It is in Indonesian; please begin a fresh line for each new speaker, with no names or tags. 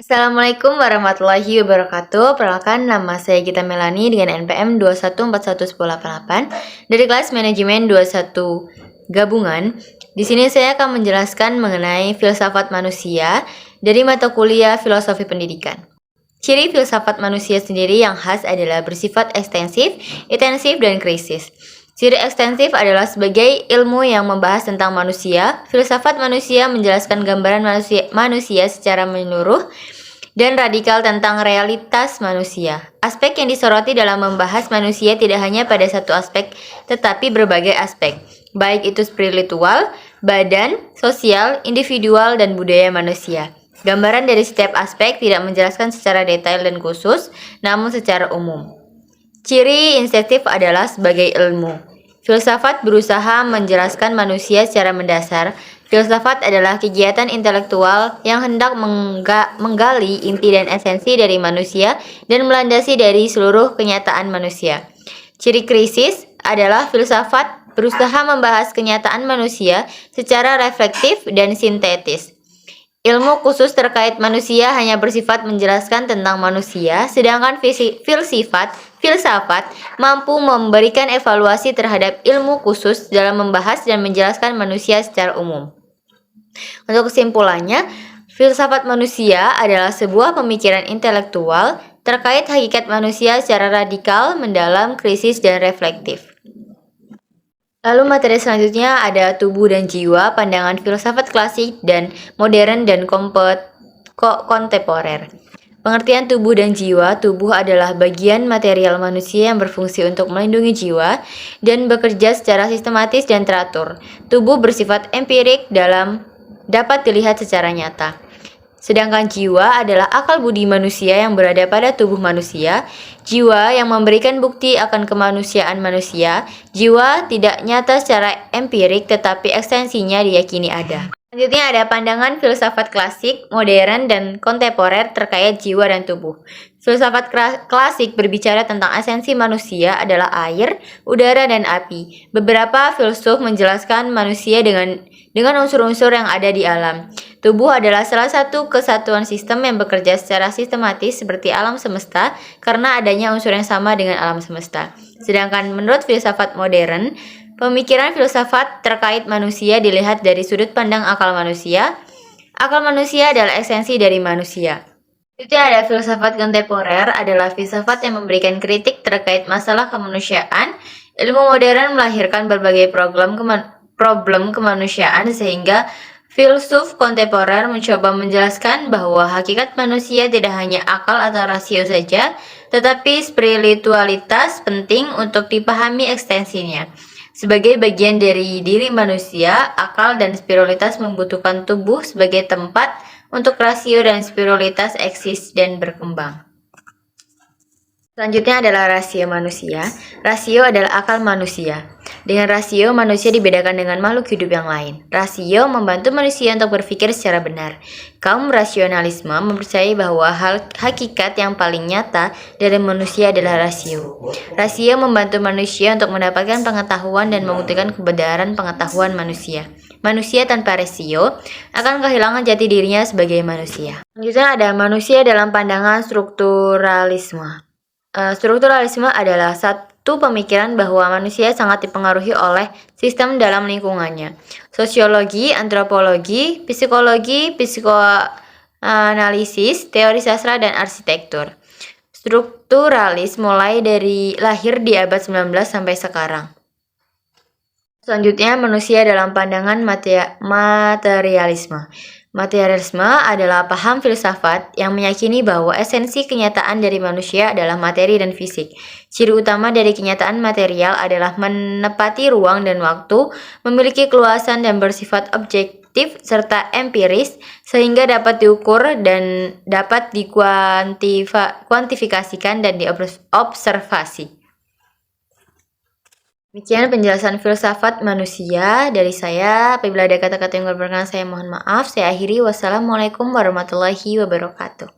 Assalamualaikum warahmatullahi wabarakatuh. Perkenalkan, nama saya Gita Melani dengan NPM 2141188 dari kelas manajemen 21 gabungan. Di sini saya akan menjelaskan mengenai filsafat manusia dari mata kuliah Filosofi Pendidikan. Ciri filsafat manusia sendiri yang khas adalah bersifat ekstensif, intensif, dan krisis. Ciri ekstensif adalah sebagai ilmu yang membahas tentang manusia. Filsafat manusia menjelaskan gambaran manusia secara menyeluruh dan radikal tentang realitas manusia. Aspek yang disoroti dalam membahas manusia tidak hanya pada satu aspek, tetapi berbagai aspek, baik itu spiritual, badan, sosial, individual, dan budaya manusia. Gambaran dari setiap aspek tidak menjelaskan secara detail dan khusus, namun secara umum. Ciri instinktif adalah sebagai ilmu. Filsafat berusaha menjelaskan manusia secara mendasar. Filsafat adalah kegiatan intelektual yang hendak menggali inti dan esensi dari manusia dan melandasi dari seluruh kenyataan manusia. Ciri krisis adalah filsafat berusaha membahas kenyataan manusia secara reflektif dan sintetis. Ilmu khusus terkait manusia hanya bersifat menjelaskan tentang manusia, sedangkan filsafat mampu memberikan evaluasi terhadap ilmu khusus dalam membahas dan menjelaskan manusia secara umum. Untuk kesimpulannya, filsafat manusia adalah sebuah pemikiran intelektual terkait hakikat manusia secara radikal, mendalam, krisis, dan reflektif. Lalu materi selanjutnya ada tubuh dan jiwa, pandangan filsafat klasik dan modern dan kontemporer. Pengertian tubuh dan jiwa. Tubuh adalah bagian material manusia yang berfungsi untuk melindungi jiwa dan bekerja secara sistematis dan teratur. Tubuh bersifat empirik dapat dilihat secara nyata. Sedangkan jiwa adalah akal budi manusia yang berada pada tubuh manusia. Jiwa yang memberikan bukti akan kemanusiaan manusia. Jiwa tidak nyata secara empirik, tetapi ekstensinya diyakini ada. Selanjutnya ada pandangan filsafat klasik, modern, dan kontemporer terkait jiwa dan tubuh. Filsafat klasik berbicara tentang esensi manusia adalah air, udara, dan api. Beberapa filsuf menjelaskan manusia dengan unsur-unsur yang ada di alam. Tubuh adalah salah satu kesatuan sistem yang bekerja secara sistematis seperti alam semesta karena adanya unsur yang sama dengan alam semesta. Sedangkan menurut filsafat modern, pemikiran filsafat terkait manusia dilihat dari sudut pandang akal manusia. Akal manusia adalah esensi dari manusia. Itu ada filsafat kontemporer adalah filsafat yang memberikan kritik terkait masalah kemanusiaan. Ilmu modern melahirkan berbagai problem kemanusiaan sehingga filsuf kontemporer mencoba menjelaskan bahwa hakikat manusia tidak hanya akal atau rasio saja, tetapi spiritualitas penting untuk dipahami ekstensinya. Sebagai bagian dari diri manusia, akal dan spiritualitas membutuhkan tubuh sebagai tempat untuk rasio dan spiritualitas eksis dan berkembang. Selanjutnya adalah rasio manusia. Rasio adalah akal manusia. Dengan rasio, manusia dibedakan dengan makhluk hidup yang lain. Rasio membantu manusia untuk berpikir secara benar. Kaum rasionalisme mempercayai bahwa hakikat yang paling nyata dari manusia adalah rasio. Rasio membantu manusia untuk mendapatkan pengetahuan dan membuktikan kebenaran pengetahuan manusia. Manusia tanpa rasio akan kehilangan jati dirinya sebagai manusia. Selanjutnya ada manusia dalam pandangan strukturalisme. Strukturalisme adalah satu pemikiran bahwa manusia sangat dipengaruhi oleh sistem dalam lingkungannya. Sosiologi, antropologi, psikologi, psikoanalisis, teori sastra, dan arsitektur. Strukturalis lahir di abad 19 sampai sekarang. Selanjutnya, manusia dalam pandangan materialisme. Materialisme adalah paham filsafat yang meyakini bahwa esensi kenyataan dari manusia adalah materi dan fisik. Ciri utama dari kenyataan material adalah menepati ruang dan waktu, memiliki keluasan dan bersifat objektif serta empiris, sehingga dapat diukur dan dapat dikuantifikasikan dan diobservasi. Demikian penjelasan filsafat manusia dari saya. Apabila ada kata-kata yang kurang berkenan, saya mohon maaf. Saya akhiri. Wassalamualaikum warahmatullahi wabarakatuh.